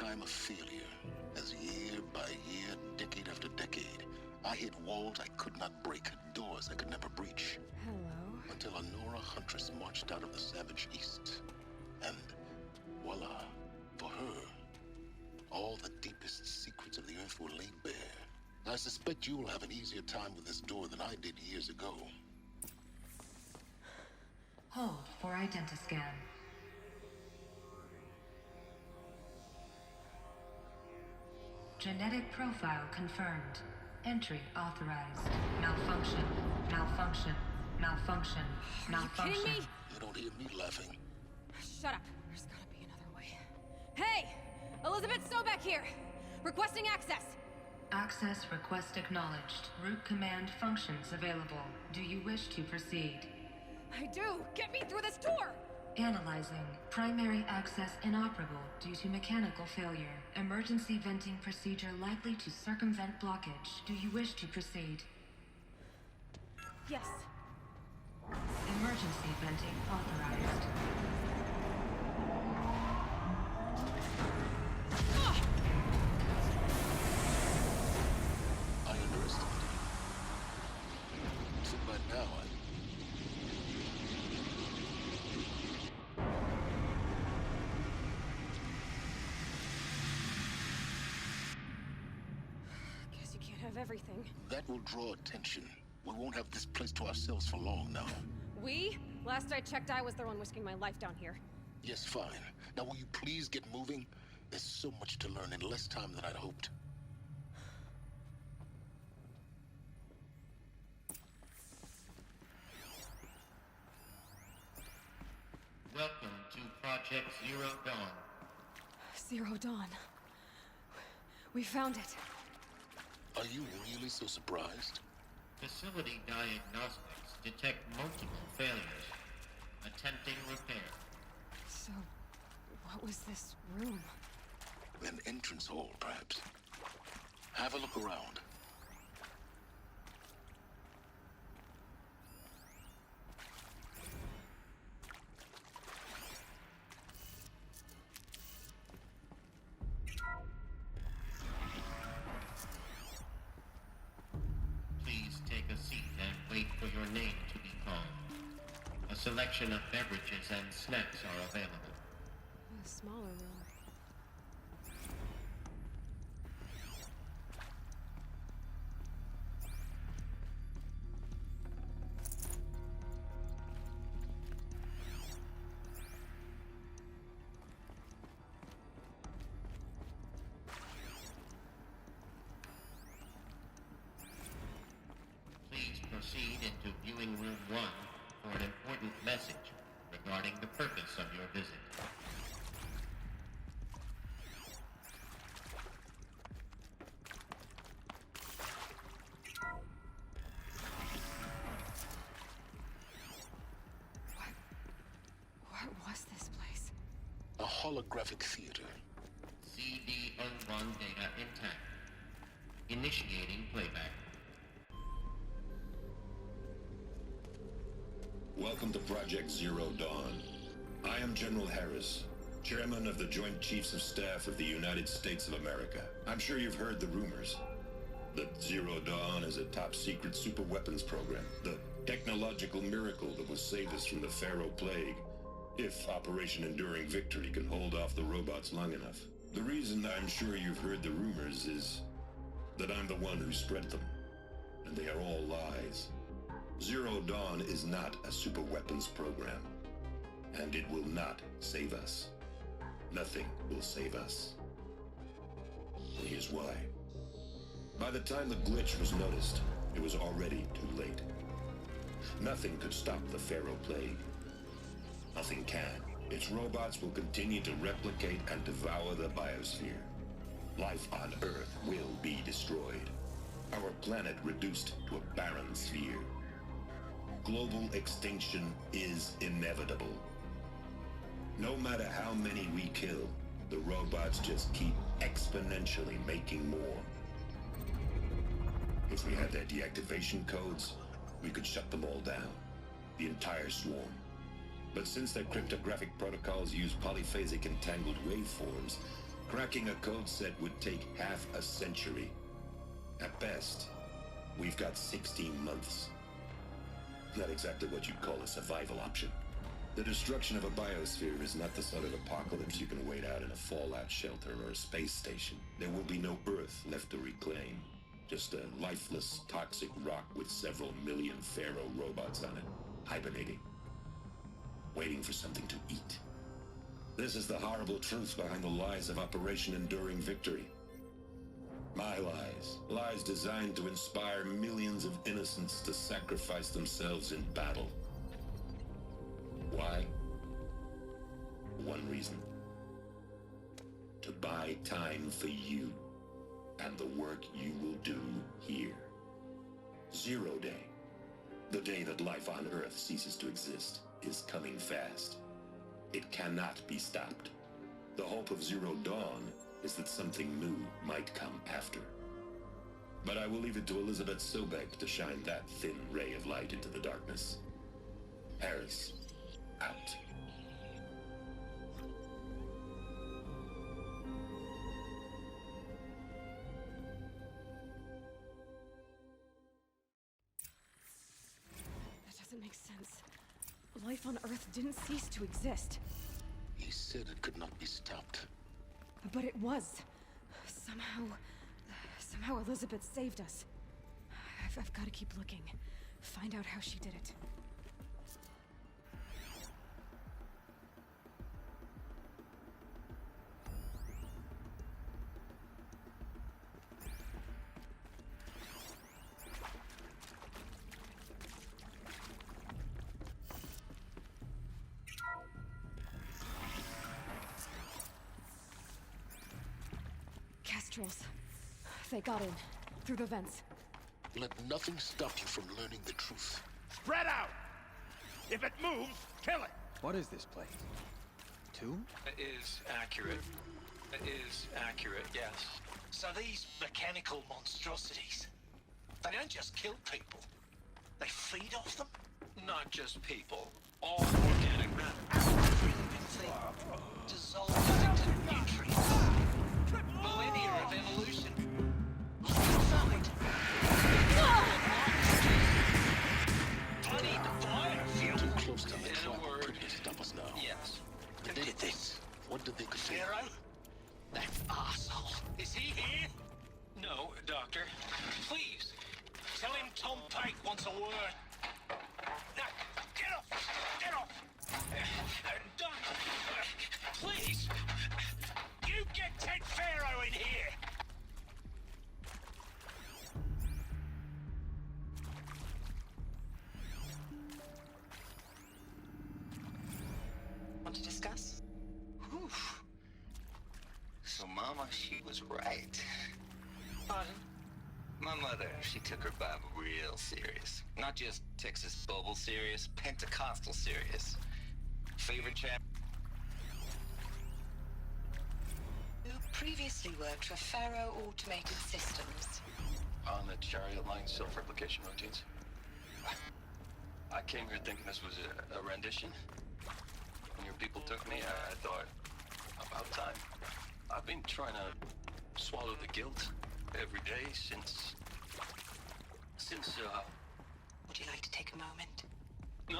lifetime of failure, as year by year, decade after decade, I hit walls I could not break, doors I could never breach. Hello. Until a Nora huntress marched out of the savage east. And voila, for her, all the deepest secrets of the earth were laid bare. I suspect you will have an easier time with this door than I did years ago. Hold for identiscan. Genetic profile confirmed. Entry authorized. Malfunction. Malfunction. Malfunction. Malfunction. Are you kidding me? You don't hear me laughing. Shut up. There's gotta be another way. Hey! Elizabeth Sobeck here! Requesting access! Access request acknowledged. Root command functions available. Do you wish to proceed? I do! Get me through this door! Analyzing. Primary access inoperable due to mechanical failure. Emergency venting procedure likely to circumvent blockage. Do you wish to proceed? Yes. Emergency venting authorized. I underestimated you. So by now, Guess you can't have everything. that will draw attention. We won't have this place to ourselves for long now. We? Last I checked, I was the one risking my life down here. Yes, fine. Now will you please get moving? There's so much to learn in less time than I'd hoped. Welcome to Project Zero Dawn. Zero Dawn. We found it. Are you really so surprised? Facility diagnostics detect multiple failures. Attempting repair. So, what was this room? An entrance hall, perhaps. Have a look around. Please take a seat and wait for your name to be called. A selection of beverages and snacks are available. A smaller room. Please proceed into viewing room 1 for an important message regarding the purpose of your visit. What was this place? A holographic theater. CD01 data intact. Initiating playback. Welcome to Project Zero Dawn. I am General Harris, Chairman of the Joint Chiefs of Staff of the United States of America. I'm sure you've heard the rumors that Zero Dawn is a top-secret superweapons program, the technological miracle that will save us from the Pharaoh Plague, if Operation Enduring Victory can hold off the robots long enough. The reason I'm sure you've heard the rumors is that I'm the one who spread them, and they are all lies. Zero Dawn is not a superweapons program, and it will not save us. Nothing will save us. And here's why. By the time the glitch was noticed, it was already too late. Nothing could stop the Pharaoh Plague. Nothing can. Its robots will continue to replicate and devour the biosphere. Life on Earth will be destroyed. Our planet reduced to a barren sphere. Global extinction is inevitable. No matter how many we kill, the robots just keep exponentially making more. If we had their deactivation codes, we could shut them all down. The entire swarm. But since their cryptographic protocols use polyphasic entangled waveforms, Cracking a code set would take half a century. At best, we've got 16 months. Not exactly what you'd call a survival option. The destruction of a biosphere is not the sort of apocalypse you can wait out in a fallout shelter or a space station. There will be no Earth left to reclaim. Just a lifeless, toxic rock with several million Pharaoh robots on it, hibernating, waiting for something to eat. This is the horrible truth behind the lies of Operation Enduring Victory. My lies. Lies designed to inspire millions of innocents to sacrifice themselves in battle. Why? One reason. To buy time for you and the work you will do here. Zero Day. The day that life on Earth ceases to exist is coming fast. It cannot be stopped. The hope of Zero Dawn is that something new might come after. But I will leave it to Elizabeth Sobek to shine that thin ray of light into the darkness. Harris, out. That doesn't make sense. Life on Earth didn't cease to exist. He said it could not be stopped. But it was. Somehow Elizabeth saved us. I've got to keep looking. Find out how she did it. Kestrels. They got in. Through the vents. Let nothing stop you from learning the truth. Spread out! If it moves, kill it! What is this place? Tomb? It is accurate. It is accurate, yes. So these mechanical monstrosities, they don't just kill people, they feed off them? Not just people. All organic matter. Every living thing dissolves into nutrients. Millennia of evolution. Liquefied. I need the biofuel. Too close to the In a clock. word, Couldn't stop us now. yes. Who did this? What did they contain? Pharaoh? That arsehole. Is he here? No, Doctor. Please, tell him Tom Pike wants a word. Now, get off! Get off! Doctor, please, you get Ted Pharaoh in here! Want to discuss? Whew. So, Mama, she was right. Pardon? My mother, she took her Bible real serious. Not just Texas Bible serious, Pentecostal serious. Favorite chapter? Who previously worked for Pharaoh Automated Systems. On the chariot line self-replication routines. I came here thinking this was a rendition. When your people took me, I thought, about time. I've been trying to swallow the guilt every day since, Would you like to take a moment? no,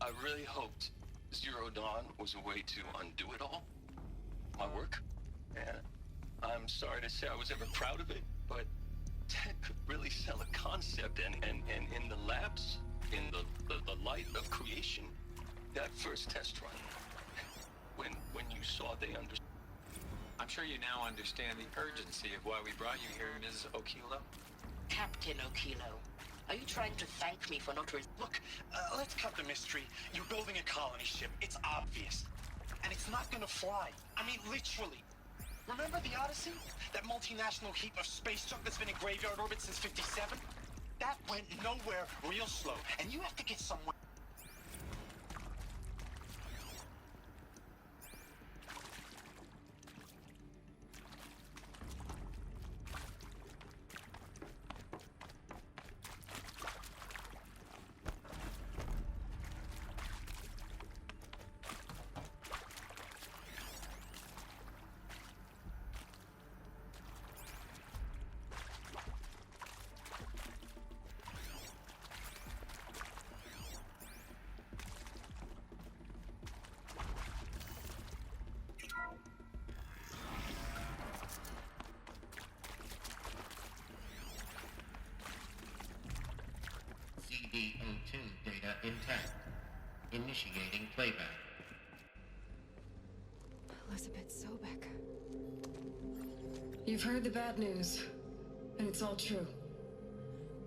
I really hoped Zero Dawn was a way to undo it all. My work. And I'm sorry to say I was ever proud of it, but Ted could really sell a concept, and in the labs, in the light of creation, that first test run, when you saw they understood. I'm sure you now understand the urgency of why we brought you here, Ms. Okilo. Captain Okilo, are you trying to thank me for not Look, let's cut the mystery. You're building a colony ship. It's obvious. And it's not gonna fly. I mean, literally. Remember the Odyssey? That multinational heap of space junk that's been in graveyard orbit since 57? That went nowhere real slow. And you have to get somewhere. Initiating playback. Elizabeth Sobek. You've heard the bad news, and it's all true.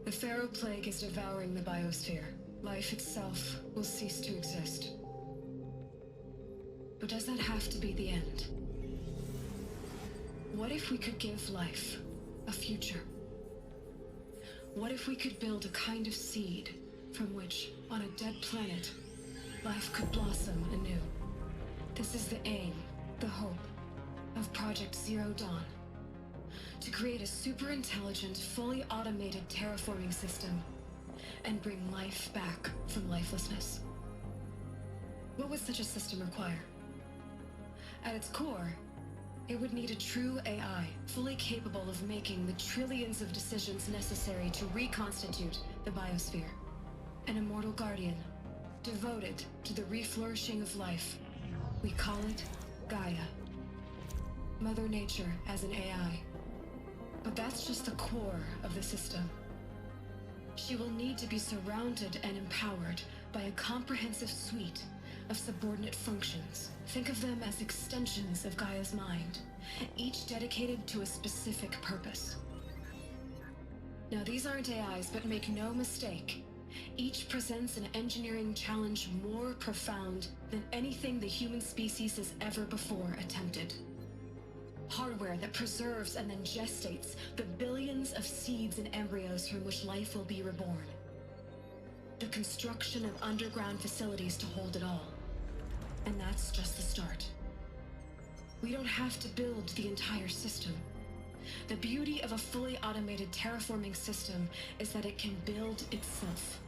The Pharaoh Plague is devouring the biosphere. Life itself will cease to exist. But does that have to be the end? What if we could give life a future? What if we could build a kind of seed from which, on a dead planet, life could blossom anew? This is the aim, the hope, of Project Zero Dawn. To create a super-intelligent, fully automated terraforming system and bring life back from lifelessness. What would such a system require? At its core, it would need a true AI, fully capable of making the trillions of decisions necessary to reconstitute the biosphere. An immortal guardian, devoted to the reflourishing of life. We call it Gaia. Mother Nature as an AI. But that's just the core of the system. She will need to be surrounded and empowered by a comprehensive suite of subordinate functions. Think of them as extensions of Gaia's mind, each dedicated to a specific purpose. Now, these aren't AIs, but make no mistake, each presents an engineering challenge more profound than anything the human species has ever before attempted. Hardware that preserves and then gestates the billions of seeds and embryos from which life will be reborn. The construction of underground facilities to hold it all. And that's just the start. We don't have to build the entire system. The beauty of a fully automated terraforming system is that it can build itself.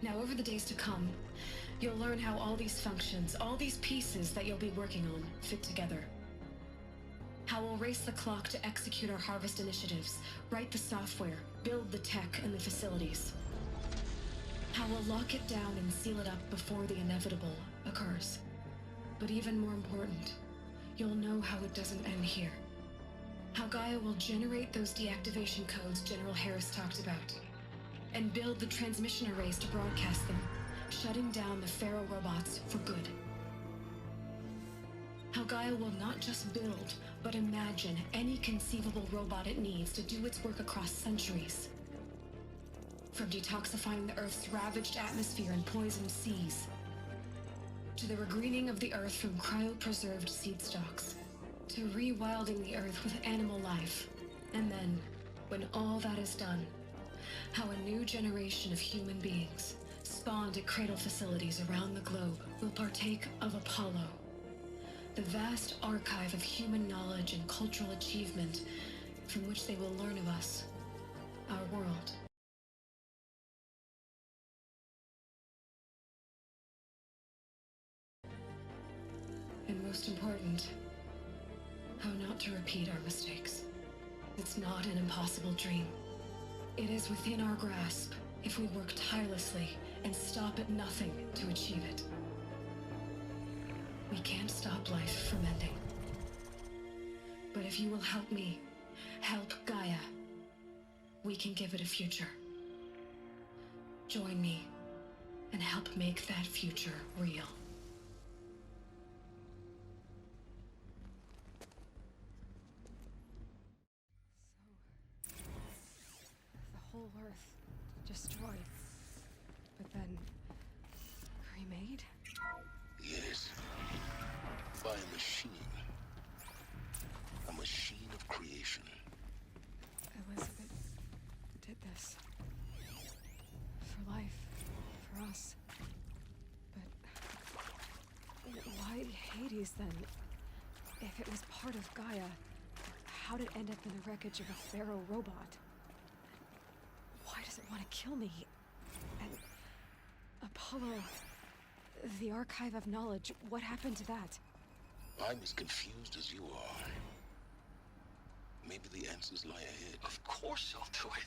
Now, over the days to come, you'll learn how all these functions, all these pieces that you'll be working on, fit together. How we'll race the clock to execute our harvest initiatives, write the software, build the tech and the facilities. How we'll lock it down and seal it up before the inevitable occurs. But even more important, you'll know how it doesn't end here. How Gaia will generate those deactivation codes General Harris talked about, and build the transmission arrays to broadcast them, shutting down the Pharaoh robots for good. How Gaia will not just build, but imagine any conceivable robot it needs to do its work across centuries. From detoxifying the Earth's ravaged atmosphere and poisoned seas, to the regreening of the Earth from cryopreserved seed stocks, to rewilding the Earth with animal life. And then, when all that is done, how a new generation of human beings, spawned at cradle facilities around the globe, will partake of Apollo, the vast archive of human knowledge and cultural achievement from which they will learn of us, our world. And most important, how not to repeat our mistakes. It's not an impossible dream. It is within our grasp if we work tirelessly and stop at nothing to achieve it. We can't stop life from ending. But if you will help me, help Gaia, we can give it a future. Join me and help make that future real. The whole Earth destroyed, but then remade? Yes. By a machine. A machine of creation. Elizabeth did this. For life. For us. But why Hades then? If it was part of Gaia, how'd it end up in the wreckage of a Pharaoh robot? Why does it want to kill me? And Apollo, the Archive of Knowledge, what happened to that? I'm as confused as you are. Maybe the answers lie ahead. Of course I'll do it.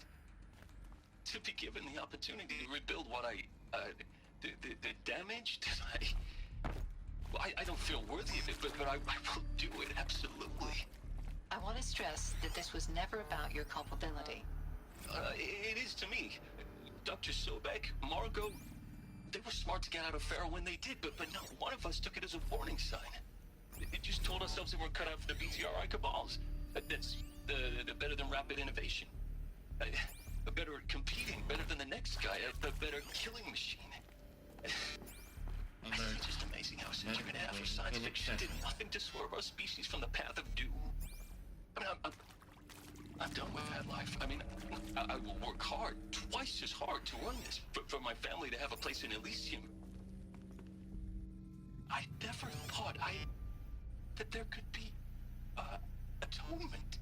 To be given the opportunity to rebuild what the damage that I don't feel worthy of it, but I will do it, absolutely. I want to stress that this was never about your culpability. It is to me. Dr. Sobek, Margot, They were smart to get out of Pharaoh when they did, but not one of us took it as a warning sign. It just told ourselves that we're cut out for the BTRI cabals. That's the better than rapid innovation. A better at competing, better than the next guy, a better killing machine. It's just amazing how such an half of science fiction did nothing to swerve our species from the path of doom. I mean, I'm done with that life. I mean, I will work hard, twice as hard to earn this, for my family to have a place in Elysium. I never thought that there could be, atonement.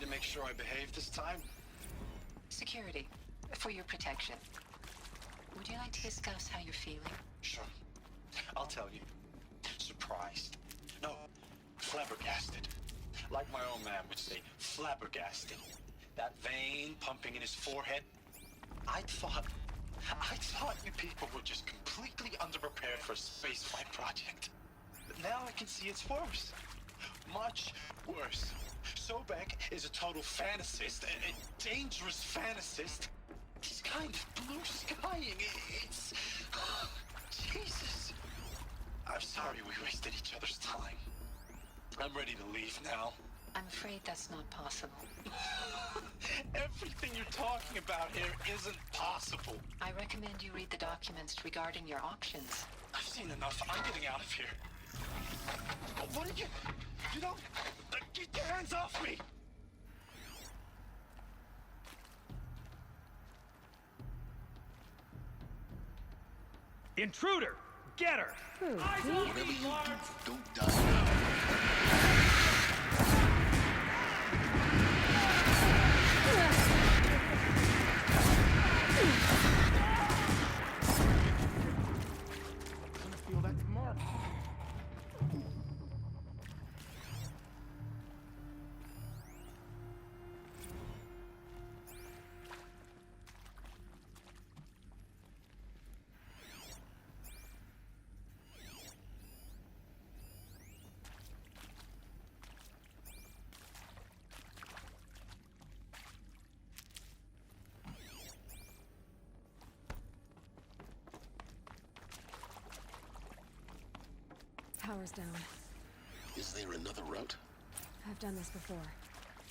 To make sure I behave this time? Security, for your protection. Would you like to discuss how you're feeling? Sure. I'll tell you. Surprised. No, flabbergasted. Like my own man would say, flabbergasted. That vein pumping in his forehead. I thought you people were just completely underprepared for a spaceflight project. But now I can see it's worse. Much worse. Sobek is a total fantasist, a dangerous fantasist. He's kind of blue skying. It's... Jesus. I'm sorry we wasted each other's time. I'm ready to leave now. I'm afraid that's not possible. Everything you're talking about here isn't possible. I recommend you read the documents regarding your options. I've seen enough. I'm getting out of here. What did you... You don't... Get your hands off me! Intruder! Get her! Whatever you do, don't die. Feel that tomorrow. Power's down. Is there another route? I've done this before.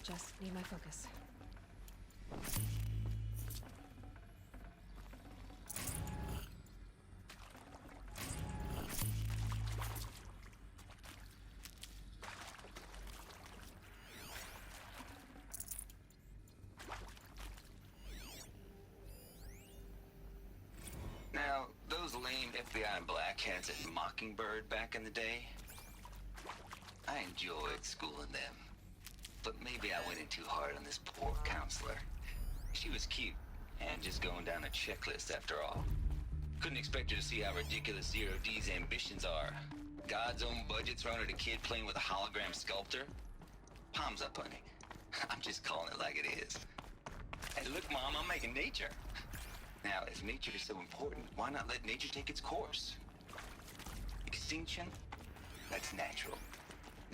Just need my focus. Now, those lame FBI blackheads at Mockingbird back in the day, I enjoyed schooling them. But maybe I went in too hard on this poor counselor. She was cute, and just going down a checklist after all. Couldn't expect her to see how ridiculous Zero D's ambitions are. God's own budget thrown at a kid playing with a hologram sculptor? Palms up, honey. I'm just calling it like it is. Hey, look, Mom, I'm making nature. Now, if nature is so important, why not let nature take its course? Extinction? That's natural.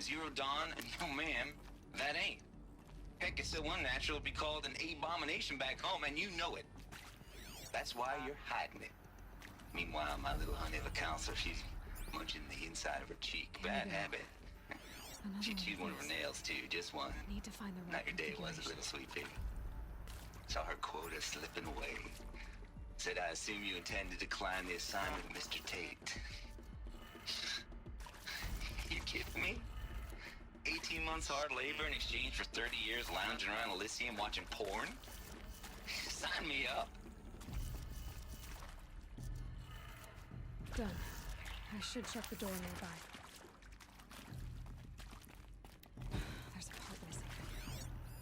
Zero Dawn, no ma'am, that ain't. Heck, it's so unnatural to be called an abomination back home, and you know it. That's why you're hiding it. Meanwhile, my little honey of a counselor, she's munching the inside of her cheek. Bad habit. She chewed one of her nails too, just one. Need to find the right Not your day was it, little sweet pea? Saw her quota slipping away. Said, I assume you intend to decline the assignment of Mr. Tate. You kidding me? 18 months hard labor in exchange for 30 years lounging around Elysium watching porn? Sign me up. Done. I should check the door nearby. There's a part missing.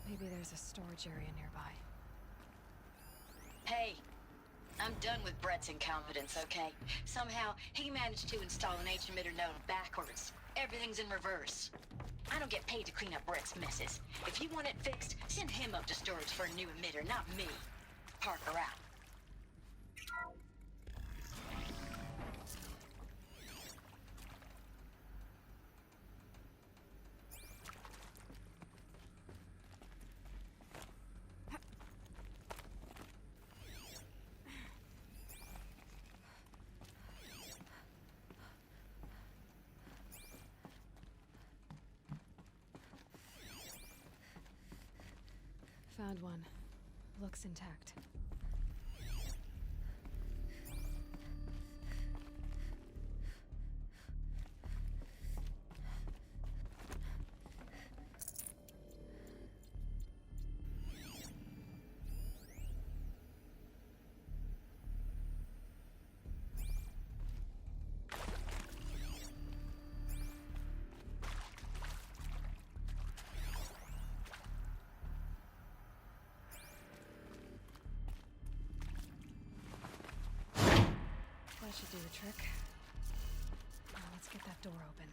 Maybe there's a storage area nearby. Hey, I'm done with Brett's incompetence, okay? Somehow, he managed to install an H-emitter node backwards. Everything's in reverse. I don't get paid to clean up Brett's messes. If you want it fixed, send him up to storage for a new emitter, not me. Parker out. Found one. Looks intact. That should do the trick. Now let's get that door open.